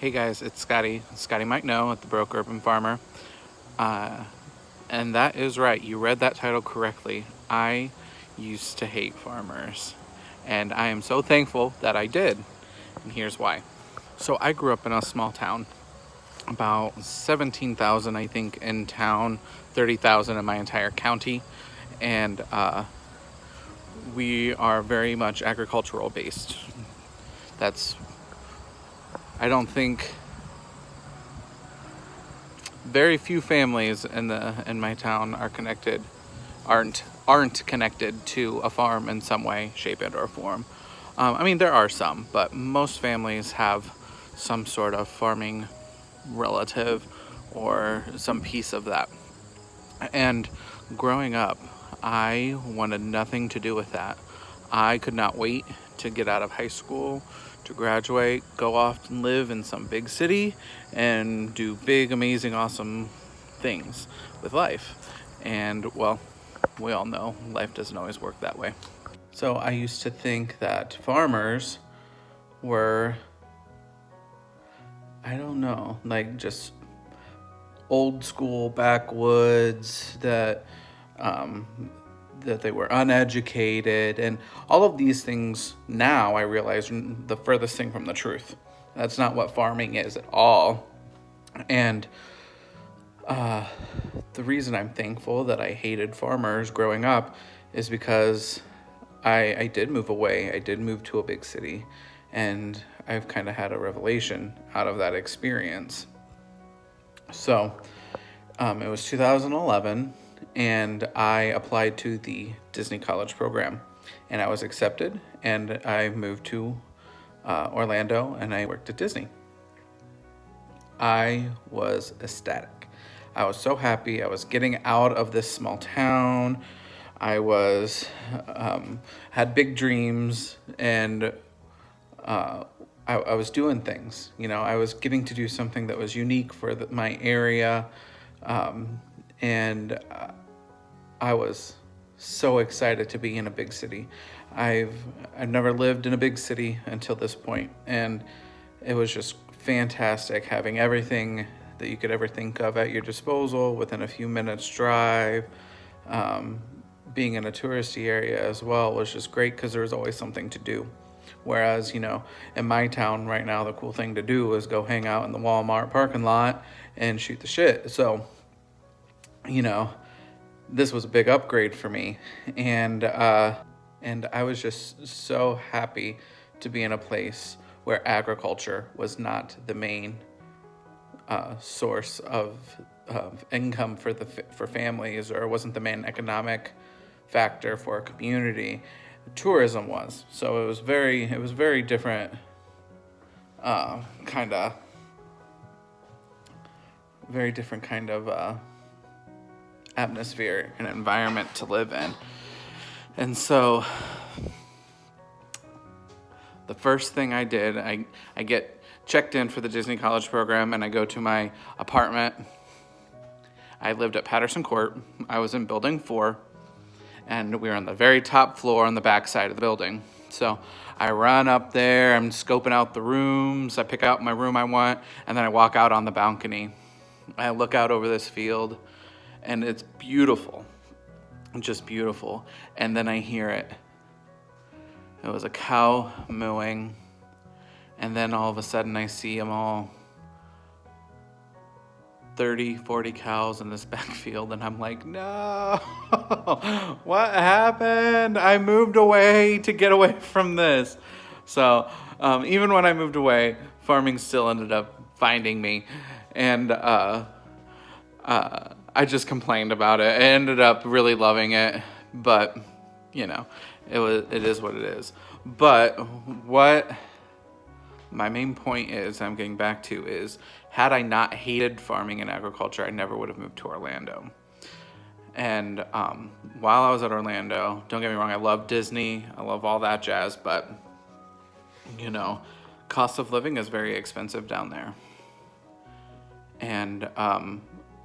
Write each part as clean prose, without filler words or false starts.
Hey guys, it's Scotty Might Know at the Broke Urban Farmer. And that is right, you read that title correctly. I used to hate farmers, and I am so thankful that I did. And here's why. So I grew up in a small town, about 17,000, I think, in town, 30,000 in my entire county. And we are very much agricultural based. That's, I don't think very few families in my town aren't connected to a farm in some way, shape, and or form. I mean, there are some, but most families have some sort of farming relative or some piece of that. And growing up, I wanted nothing to do with that. I could not wait to get out of high school, to graduate, go off and live in some big city, and do big, amazing, awesome things with life. And well, we all know life doesn't always work that way. So I used to think that farmers were, I don't know, like just old school backwoods, that they were uneducated, and all of these things. Now I realize the furthest thing from the truth. That's not what farming is at all. And the reason I'm thankful that I hated farmers growing up is because I did move away. I did move to a big city, and I've kind of had a revelation out of that experience. So it was 2011, and I applied to the Disney College program, and I was accepted, and I moved to Orlando, and I worked at Disney. I was ecstatic. I was so happy. I was getting out of this small town. I was had big dreams, and I was doing things. You know, I was getting to do something that was unique for my area, and I was so excited to be in a big city. I've never lived in a big city until this point, and it was just fantastic having everything that you could ever think of at your disposal within a few minutes drive. Being in a touristy area as well was just great because there was always something to do. Whereas, you know, in my town right now, the cool thing to do is go hang out in the Walmart parking lot and shoot the shit. So, you know, this was a big upgrade for me, and I was just so happy to be in a place where agriculture was not the main source of income for families, or wasn't the main economic factor for a community. Tourism was. So it was very different, kind of very different kind of atmosphere and environment to live in. And so the first thing I did, I get checked in for the Disney College program, and I go to my apartment. I lived at Patterson Court. I was in building 4, and we were on the very top floor on the back side of the building. So I run up there, I'm scoping out the rooms, I pick out my room I want, and then I walk out on the balcony. I look out over this field, and it's beautiful, just beautiful. And then I hear it. It was a cow mooing, and then all of a sudden I see them all, 30, 40 cows in this backfield, and I'm like, no, what happened? I moved away to get away from this. So even when I moved away, farming still ended up finding me, and I just complained about it. I ended up really loving it, but you know, it is what it is. But what my main point is, I'm getting back to, is had I not hated farming and agriculture, I never would have moved to Orlando. And while I was at Orlando, don't get me wrong, I love Disney, I love all that jazz, but you know, cost of living is very expensive down there. And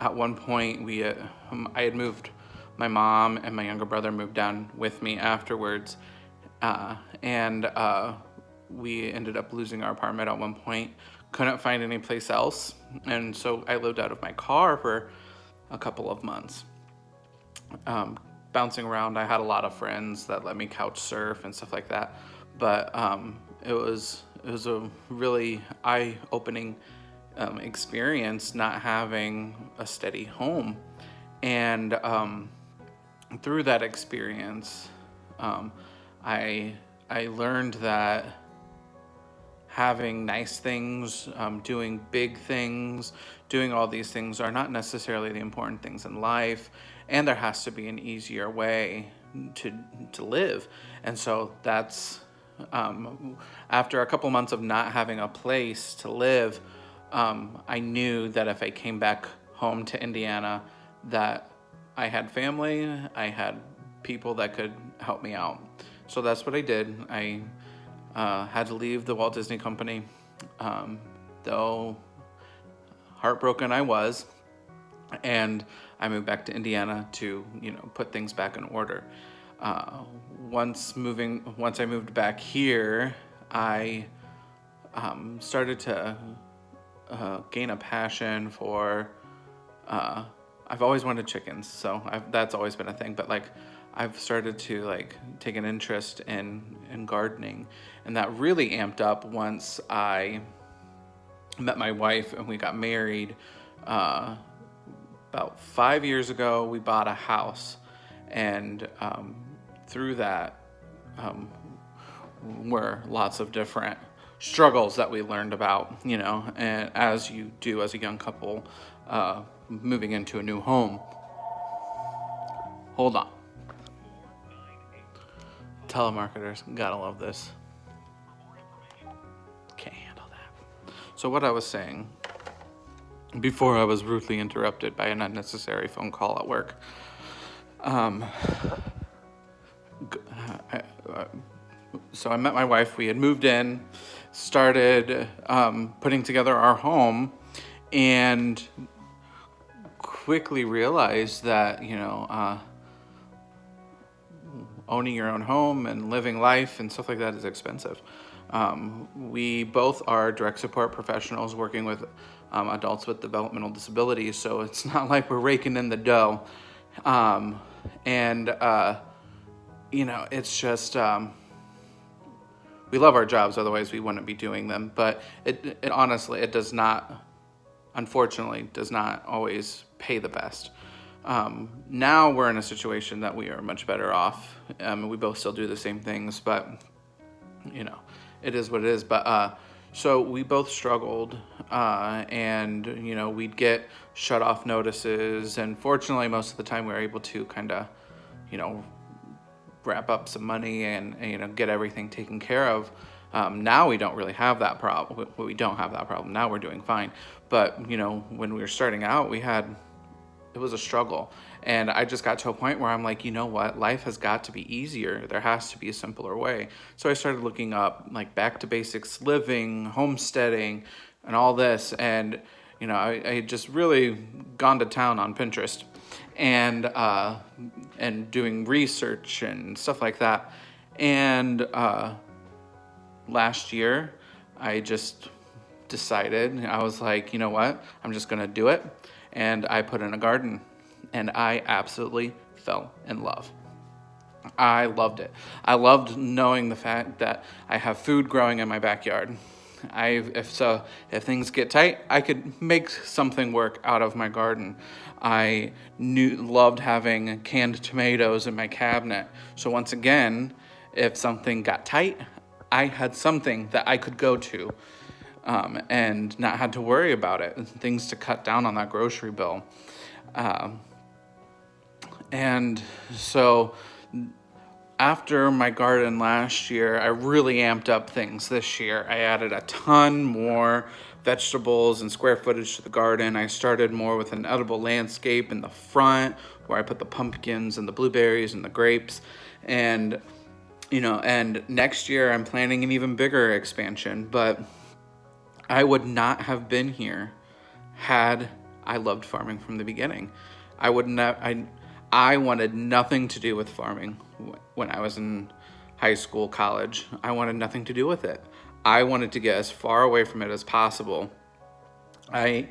at one point, I had moved. My mom and my younger brother moved down with me afterwards, and we ended up losing our apartment at one point couldn't find any place else. And so I lived out of my car for a couple of months. Bouncing around, I had a lot of friends that let me couch surf and stuff like that. But it was a really eye-opening experience not having a steady home. And through that experience, I learned that having nice things, doing big things, doing all these things are not necessarily the important things in life, and there has to be an easier way to live. And so that's after a couple months of not having a place to live, I knew that if I came back home to Indiana, that I had family, I had people that could help me out. So that's what I did. I had to leave the Walt Disney Company, though heartbroken I was, and I moved back to Indiana to, put things back in order. Once I moved back here, I started to gain a passion for. I've always wanted chickens, so that's always been a thing. But I've started to take an interest in gardening, and that really amped up once I met my wife and we got married. About 5 years ago, we bought a house, and through that were lots of different struggles that we learned about, and as you do as a young couple moving into a new home. Hold on. Telemarketers, gotta love this. Can't handle that. So what I was saying, before I was rudely interrupted by an unnecessary phone call at work, so I met my wife. We had moved in, started putting together our home, and quickly realized that, owning your own home and living life and stuff like that is expensive. We both are direct support professionals working with adults with developmental disabilities, so it's not like we're raking in the dough. It's just, we love our jobs, otherwise we wouldn't be doing them, but it honestly, it does not, unfortunately, does not always pay the best. Now we're in a situation that we are much better off. We both still do the same things, but it is what it is. But so we both struggled, and we'd get shut off notices, and fortunately most of the time we were able to kind of wrap up some money and get everything taken care of. Now we don't really have that problem. We don't have that problem. Now we're doing fine. But when we were starting out, it was a struggle. And I just got to a point where I'm like, you know what? Life has got to be easier. There has to be a simpler way. So I started looking up back to basics living, homesteading, and all this. And, I had just really gone to town on Pinterest and doing research and stuff like that. And last year, I just decided, I was like, you know what? I'm just going to do it. And I put in a garden, and I absolutely fell in love. I loved it. I loved knowing the fact that I have food growing in my backyard. If things get tight, I could make something work out of my garden. I loved having canned tomatoes in my cabinet. So once again, if something got tight, I had something that I could go to. And not had to worry about it, things to cut down on that grocery bill. And so after my garden last year, I really amped up things this year. I added a ton more vegetables and square footage to the garden. I started more with an edible landscape in the front where I put the pumpkins and the blueberries and the grapes. And, and next year I'm planning an even bigger expansion, but I would not have been here had I loved farming from the beginning. I wanted nothing to do with farming when I was in high school, college. I wanted nothing to do with it. I wanted to get as far away from it as possible. I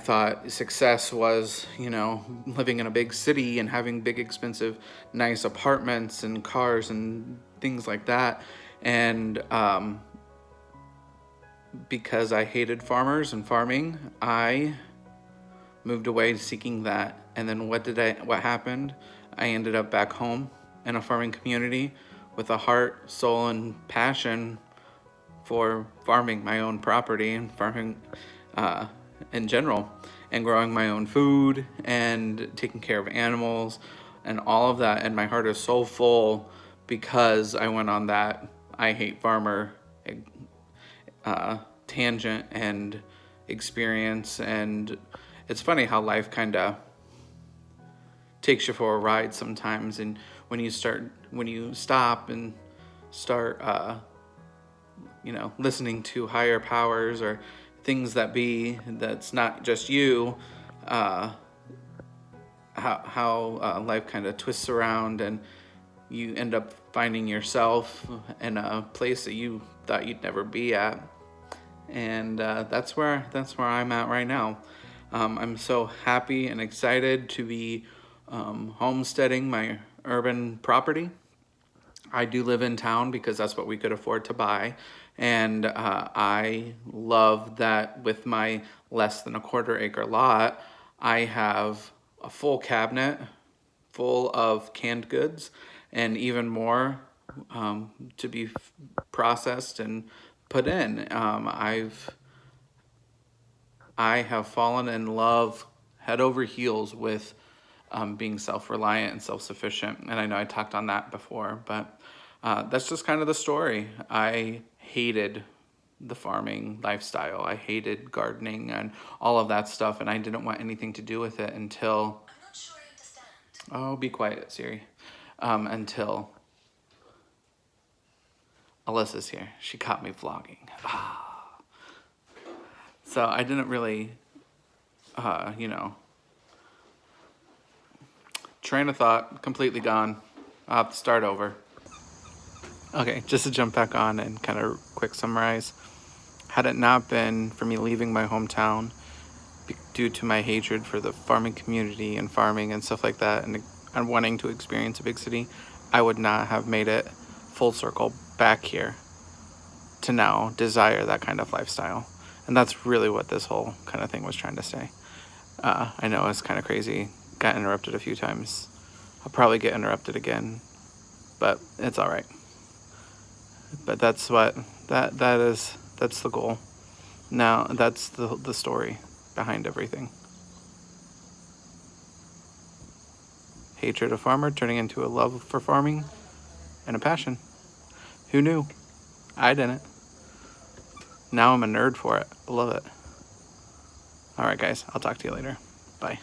thought success was, living in a big city and having big, expensive, nice apartments and cars and things like that. And because I hated farmers and farming, I moved away seeking that. And then what happened? I ended up back home in a farming community with a heart, soul, and passion for farming my own property and farming in general, and growing my own food and taking care of animals and all of that. And my heart is so full because I went on that I hate farmer tangent and experience. And it's funny how life kind of takes you for a ride sometimes. And when you stop and start listening to higher powers or things that's not just you, how life kind of twists around, and you end up finding yourself in a place that you thought you'd never be at. And that's where I'm at right now. I'm so happy and excited to be homesteading my urban property. I do live in town because that's what we could afford to buy. And I love that with my less than a quarter acre lot, I have a full cabinet full of canned goods and even more to be processed and put in. I have fallen in love head over heels with being self-reliant and self-sufficient. And I know I talked on that before, but that's just kind of the story. I hated the farming lifestyle. I hated gardening and all of that stuff, and I didn't want anything to do with it until... I'm not sure I understand. Oh, be quiet, Siri. Until Alyssa's here. She caught me vlogging. So I didn't really, train of thought completely gone. I'll have to start over. Okay, just to jump back on and kind of quick summarize. Had it not been for me leaving my hometown due to my hatred for the farming community and farming and stuff like that, and wanting to experience a big city, I would not have made it full circle back here to now desire that kind of lifestyle. And that's really what this whole kind of thing was trying to say. I know it's kind of crazy. Got interrupted a few times. I'll probably get interrupted again, but it's all right. But that's the goal. Now that's the story behind everything. Hatred of farmer turning into a love for farming and a passion. Who knew? I didn't. Now I'm a nerd for it. I love it. All right, guys. I'll talk to you later. Bye.